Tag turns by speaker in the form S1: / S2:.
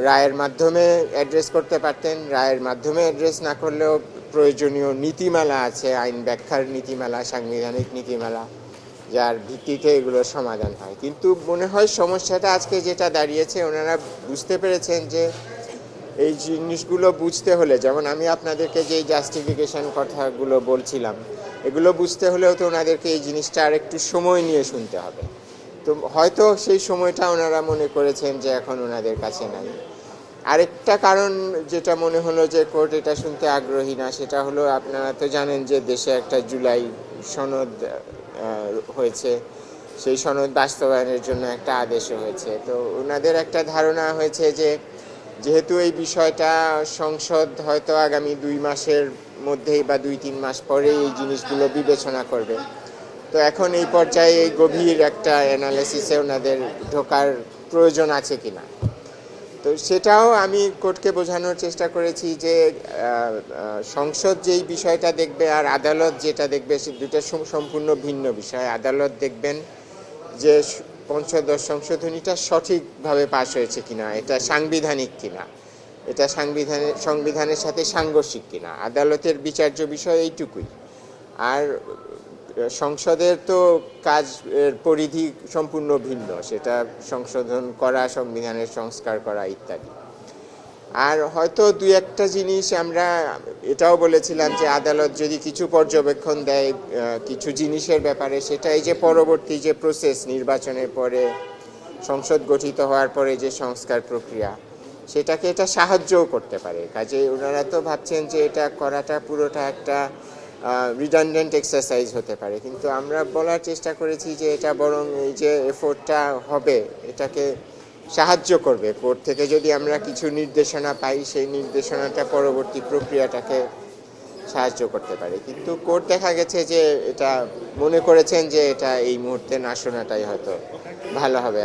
S1: রায়ের মাধ্যমে অ্যাড্রেস করতে পারতেন। রায়ের মাধ্যমে অ্যাড্রেস না করলেও প্রয়োজনীয় নীতিমালা আছে, আইন ব্যাখ্যার নীতিমালা, সাংবিধানিক নীতিমালা, যার ভিত্তিতে এগুলোর সমাধান হয়। কিন্তু মনে হয় সমস্যাটা আজকে যেটা দাঁড়িয়েছে, ওনারা বুঝতে পেরেছেন যে এই জিনিসগুলো বুঝতে হলে, যেমন আমি আপনাদেরকে যে জাস্টিফিকেশন কথাগুলো বলছিলাম, এগুলো বুঝতে হলেও তো ওনাদেরকে এই জিনিসটা আর একটু সময় নিয়ে শুনতে হবে। তো হয়তো সেই সময়টা ওনারা মনে করেছেন যে এখন ওনাদের কাছে নাই। আরেকটা কারণ যেটা মনে হলো যে কোর্ট এটা শুনতে আগ্রহী না, সেটা হলো আপনারা তো জানেন যে দেশে একটা জুলাই সনদ হয়েছে, সেই সনদ বাস্তবায়নের জন্য একটা আদেশও হয়েছে। তো ওনাদের একটা ধারণা হয়েছে যে যেহেতু এই বিষয়টা সংসদ হয়তো আগামী 2 মাসের মধ্যেই বা 2-3 মাস পরেই এই জিনিসগুলো বিবেচনা করবে, তো এখন এই পর্যায়ে এই গভীর একটা অ্যানালিসিসে ওনাদের ঢোকার প্রয়োজন আছে কিনা। তো সেটাও আমি কোর্টকে বোঝানোর চেষ্টা করেছি যে সংসদ যেই বিষয়টা দেখবে আর আদালত যেটা দেখবে, সে দুটো সম্পূর্ণ ভিন্ন বিষয়। আদালত দেখবেন যে পঞ্চদশ সংশোধনীটা সঠিকভাবে পাশ হয়েছে কিনা, এটা সাংবিধানিক কিনা, এটা সংবিধানের সাথে সাংঘর্ষিক কিনা। আদালতের বিচার্য বিষয় এইটুকুই। আর সংসদের তো কাজ পরিধি সম্পূর্ণ ভিন্ন, সেটা সংশোধন করা, সংবিধানের সংস্কার করা ইত্যাদি। আর হয়তো 2-1টা জিনিস আমরা এটাও বলেছিলাম যে আদালত যদি কিছু পর্যবেক্ষণ দেয় কিছু জিনিসের ব্যাপারে, সেটা এই যে পরবর্তী যে প্রসেস, নির্বাচনের পরে সংসদ গঠিত হওয়ার পরে যে সংস্কার প্রক্রিয়া, সেটাকে এটা সাহায্যও করতে পারে। কাজে ওনারা তো ভাবছেন যে এটা করাটা পুরোটা একটা রিডান্ডেন্ট এক্সারসাইজ হতে পারে, কিন্তু আমরা বলার চেষ্টা করেছি যে এটা বরং এই যে এফোর্টটা হবে, এটাকে সাহায্য করবে। কোর্ট থেকে যদি আমরা কিছু নির্দেশনা পাই, সেই নির্দেশনাটা পরবর্তী প্রক্রিয়াটাকে সাহায্য করতে পারে। কিন্তু কোর্ট দেখা গেছে যে এটা মনে করেছেন যে এটা এই মুহূর্তে না শোনাটাই হয়তো ভালো হবে।